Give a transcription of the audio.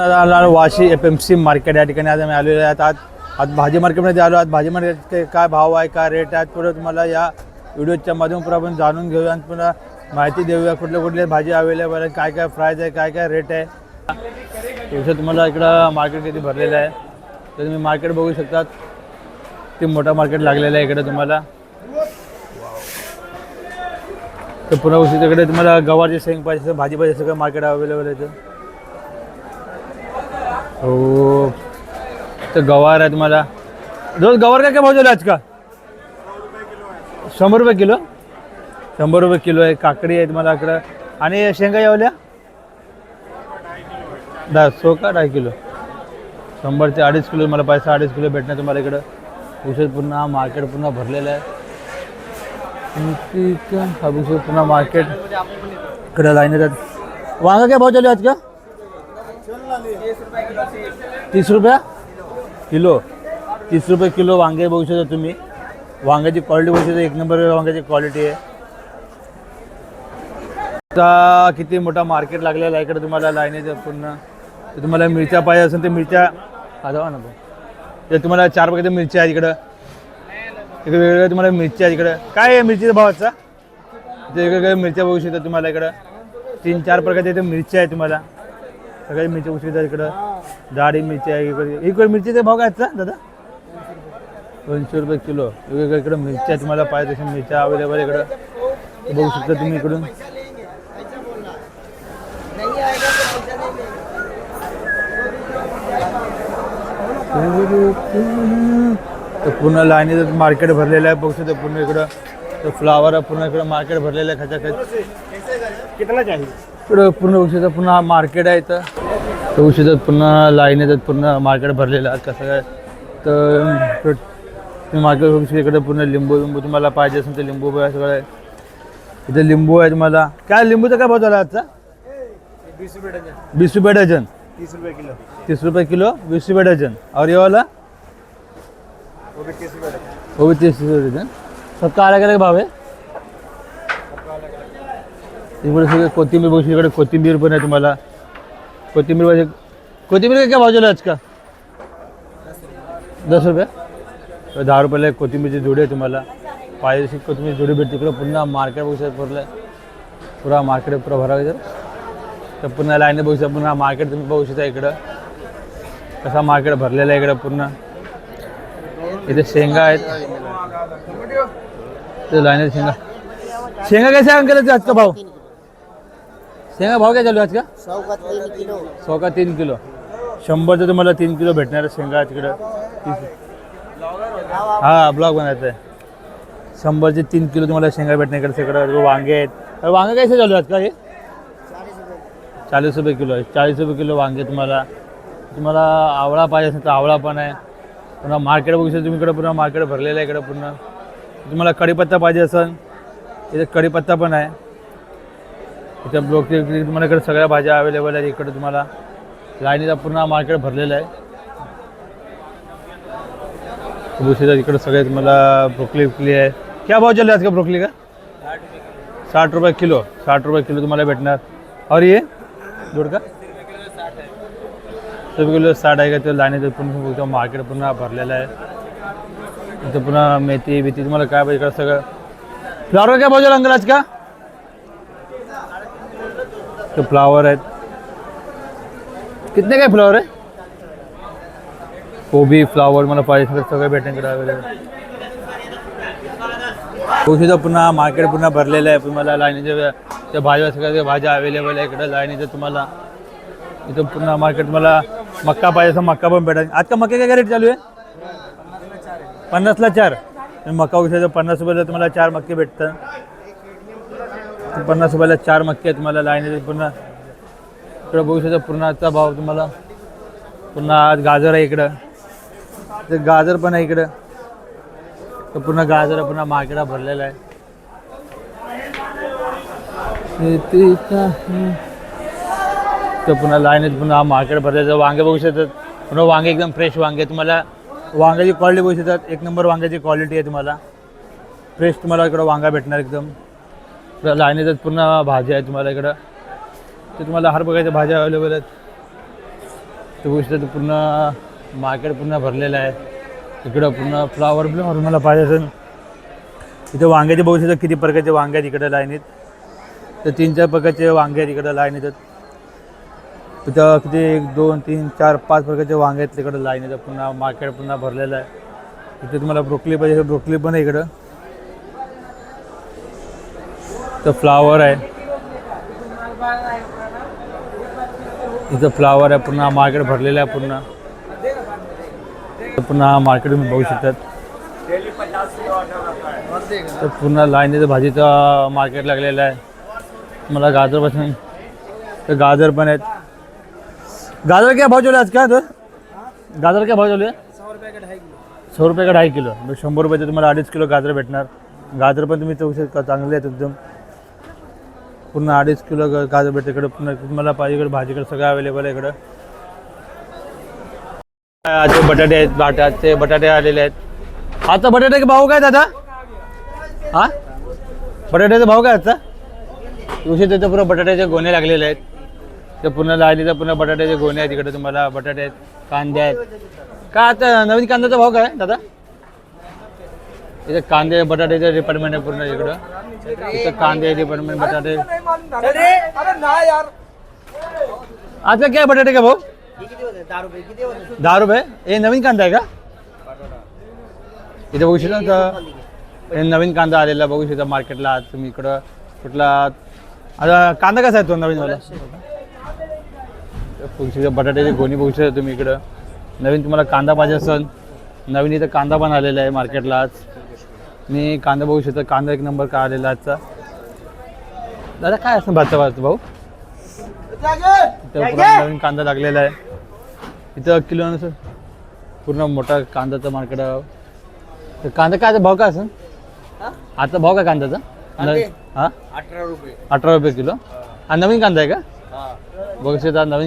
Vashi FMC market या ठिकाणी आज आम्ही आलेलो आहेत. आज भाजी मार्केटमध्ये आलो. आज भाजी मार्केट काय भाव आहे, काय रेट आहे, पुढे तुम्हाला या व्हिडिओच्या माध्यमातून आपण जाणून घेऊया आणि पुन्हा माहिती देऊया कुठले भाजी अवेलेबल आहे, काय काय प्राईज आहे, काय काय रेट आहे. तसं तुम्हाला इकडं मार्केट किती भरलेलं आहे तर तुम्ही मार्केट बघू शकतात. ते मोठा मार्केट लागलेलं आहे इकडे तुम्हाला. तर पुन्हा उशीकडे तुम्हाला गवारचे शेंग पाहिजे, भाजी पाहिजे, सगळं मार्केट अवेलेबल आहे. हो तर गवार आहे तुम्हाला. रोज गवार काय भाव झाला आज का? 100 रुपये किलो. 100 रुपये किलो आहे. काकडी आहे तुम्हाला इकडं. आणि शेंगा यावल्या 100 का 2.5 किलो. 100 ते 2.5 किलो मला पाहिजे. 2.5 किलो भेटणार तुम्हाला इकडं. उशीर पुन्हा मार्केट पुन्हा भरलेलं आहे. उशीर पुन्हा मार्केट इकडं लाईन येतात. वांगा काय भाव चालू आज का? 30 रुपया किलो. 30 रुपये किलो वांगे बघू शकता तुम्ही. वांग्याची क्वालिटी बघू शकता. एक नंबर वांग्याची क्वालिटी आहे. आता किती मोठा मार्केट लागलेला आहे इकडे तुम्हाला लाईनीचं पूर्ण. तर तुम्हाला मिरच्या पाहिजे असेल तर मिरच्या जावा ना. तर तुम्हाला 4 प्रकारच्या मिरच्या आहेत इकडं. इकडे वेगवेगळ्या तुम्हाला मिरच्या आहेत इकडं. काय आहे मिरचीचा भावाचा? वेगवेगळ्या मिरच्या बघू शकता तुम्हाला इकडं. 3-4 प्रकारच्या इथे मिरच्या आहेत तुम्हाला. सगळ्या मिरच्या बघू शकता इकडं. जाडी मिरची आहे इकडे. इकडे मिरचीचा भाव काय आहे दादा? 200 रुपये किलो. वेगवेगळ्या इकडं मिरच्या तुम्हाला पाहिजे तशा मिरच्या अवेलेबल इकडं बघू शकता तुम्ही इकडून. तर पूर्ण लाईनीचं मार्केट भरलेलं आहे बघू शकता पूर्ण इकडं. तर फ्लावर पूर्ण इकडं मार्केट भरलेलं आहे. खचाखच इकडं पूर्ण बघू शकता. पुन्हा मार्केट आहे इथं. तर बघू शकता पुन्हा लाईनीचं पूर्ण मार्केट भरलेलं आहे. कसं काय तर तुम्ही मार्केट बघू शकता. इकडे पूर्ण लिंबू तुम्हाला पाहिजे असेल तर लिंबू सगळं आहे इथे. लिंबू आहे तुम्हाला. काय लिंबूचा काय भाव झाला आजचा? 20 रुपये डझन. 20 रुपये डझन. 30 रुपये किलो. 30 रुपये किलो, 20 रुपये डझन. और ये वाला वो भी 30 रुपये डझन. वो भी 30 रुपये डझन. सबका अलग अलग भाव आहे. इकडे सगळे कोथिंबीर बघू शकता. इकडे कोथिंबीर पण आहे तुम्हाला. कोथिंबीर पाहिजे. कोथिंबीर काय भाव झाला आज का? 10 रुपये. 10 रुपयाला एक कोथिंबीरची जोडी आहे तुम्हाला. पाहिजे अशी कोथिंबीर जोडी भेटते. इकडं पुन्हा मार्केट बघू शकता. पुरा मार्केट पुरा भरायचं. तर पुन्हा लाईन बघू शकता. पुन्हा मार्केट तुम्ही बघू शकता इकडं कसा मार्केट भरलेला आहे इकडं पूर्ण. इथे शेंगा आहेत. ते लाईन शेंगा. शेंगा कैसे अंकल आज का भाव? शेंगा भाव काय चालू आहे आज का? 100 का 3 किलो. 100चं तुम्हाला 3 किलो भेटणार शेंगा तिकडं. हा ब्लॉग बनायचं आहे. 100चे 3 किलो तुम्हाला शेंगा भेटणार इकडे. सगळं वांगे आहेत. वांगे कैसे चालू आहेत का? हे 40 रुपये किलो आहे. 40 रुपये किलो वांगे तुम्हाला. तुम्हाला आवळा पाहिजे असेल तर आवळा पण आहे. पुन्हा मार्केट बघू शकता तुम्ही इकडे. पुन्हा मार्केट भरलेलं आहे इकडे पूर्ण. तुम्हाला कढीपत्ता पाहिजे असेल इथे कढीपत्ता पण आहे. इथे ब्लॉक तुम्हाला इकडे सगळ्या भाज्या अवेलेबल आहेत इकडे तुम्हाला. लाईनीचा पूर्ण मार्केट भरलेलं आहे. बघू शकता इकडे सगळे तुम्हाला. ब्रोकली आहे. क्या भाव चल रहा है आज का ब्रोकली का? 60 रुपये किलो. 60 रुपये किलो तुम्हाला भेटणार. और ये जोड़ का 100 किलो 60 आहे का? ते लाईनीचं पूर्ण मार्केट पुन्हा भरलेलं आहे. इथं पुन्हा मेथी बिथी तुम्हाला काय पाहिजे इकडं सगळं. फ्लावर काय भाव झाला अंकल आज का? तो फ्लावर आहेत. कितने काय फ्लावर आहे? कोबी फ्लावर मला पाहिजे सगळं भेटेल इकडे अवेलेबल. कोशीचं पुन्हा मार्केट पुन्हा भरलेलं आहे. तुम्हाला लाईनीच्या त्या भाज्या सगळ्या भाज्या अवेलेबल आहे इकडे लाईनीचं तुम्हाला. इथं पुन्हा मार्केट मला मक्का पाहिजे असं मक्का पण भेटेल. आज का मक्का काय रेट चालू आहे? 50ला 4. मक्का उशाचं 50 रुपयाला तुम्हाला 4 मक्के भेटतं. 50 रुपयाला 4 मक्के आहेत तुम्हाला लाईनीचं पुन्हा. इकडं बघू शकता पूर्णाचा भाव तुम्हाला. पुन्हा आज गाजर आहे इकडं. ते गाजर पण आहे इकडं. तर पुन्हा गाजर पुन्हा मार्केटला भरलेला आहे. तर पुन्हा लाईनीत पुन्हा मार्केट भरलेलं. वांगे बघू शकतात. पुन्हा वांगे एकदम फ्रेश वांगे तुम्हाला. वांग्याची क्वालिटी बघू शकतात. एक नंबर वांग्याची क्वालिटी आहे तुम्हाला. फ्रेश तुम्हाला इकडं वांगा भेटणार एकदम. लाईनीतच पूर्ण भाज्या आहे तुम्हाला इकडं. तर तुम्हाला हर प्रकारच्या भाज्या अवेलेबल आहेत. तो गोष्ट पूर्ण मार्केट पूर्ण भरलेलं आहे. इकडं पूर्ण फ्लावर मला पाहिजे असेल. इथं वांग्याचे बघू शकता किती प्रकारचे वांगे आहेत इकडे लाईनीत. तर 3-4 प्रकारचे वांगे आहेत इकडं लाईनीत. तिथं किती 1 2 3 4 5 प्रकारचे वांगे आहेत तिकडं लाईनीत. पुन्हा मार्केट पुन्हा भरलेलं आहे. इथे तुम्हाला ब्रोकली पाहिजे ब्रोकली पण आहे इकडं. तर फ्लावर आहे इथं फ्लावर आहे. पुन्हा मार्केट भरलेलं आहे पूर्ण. पुन्हा मार्केट तुम्ही बघू शकतात. तर पुन्हा लाईनीचं भाजीचं मार्केट लागलेलं आहे. मला गाजरपासून तर गाजर पण आहेत. गाजर क्या भाव चालू आहे आज का? तर गाजर क्या भाव चालू आहे? 100 रुपये का 2.5 किलो. 100 रुपयाचे तुम्हाला 2.5 किलो गाजर भेटणार. गाजर पण तुम्ही बघू शकता चांगले आहेत एकदम. पूर्ण 2.5 किलो गाजर भेटते इकडे. पुन्हा तुम्हाला पाहिजे इकडे भाजीकडे सगळं अवेलेबल आहे इकडं. आजचे बटाटे आहेत. बटाटे आलेले आहेत. आता बटाट्याचे भाव काय दादा? हां बटाट्याचा भाव काय आजचा? दिवशी त्याचं पुन्हा बटाट्याचे गोणे लागलेले आहेत. ते पूर्ण लायलीचा पुन्हा बटाट्याचे गोणे आहेत इकडे. तुम्हाला बटाटे आहेत कांदे आहेत. का आता नवीन कांद्याचा भाव काय दादा? इथे कांदे बटाट्याचे डिपार्टमेंट आहे पूर्ण इकडं. इथं कांदे डिपार्टमेंट बटाटे. आता काय बटाटे का भाऊ? 10 रुपये. हे नवीन कांदा आहे का? इथे बघू शकता का नवीन कांदा आलेला बघू शकता मार्केटला. आज तुम्ही इकडं कुठला आता कांदा कसा आहे तो नवीन वाला? बघू शकता बटाट्याची गोणी बघू शकता तुम्ही इकडं. नवीन तुम्हाला कांदा पाहिजे असेल नवीन इथं कांदा पण आलेला आहे मार्केटला आज. मी कांदा बघू शकता. कांदा 1 नंबर का आलेला आजचा. दादा काय असं भाऊ? इथं पूर्ण नवीन कांदा लागलेला आहे इथं किलो नसं पूर्ण मोठा कांद्याचं मार्केट. तर कांदा काय भाव काय असेल आता? भाव काय कांद्याचा? हां 18 रुपये किलो. हा नवीन कांदा आहे का? बघू शकता नवीन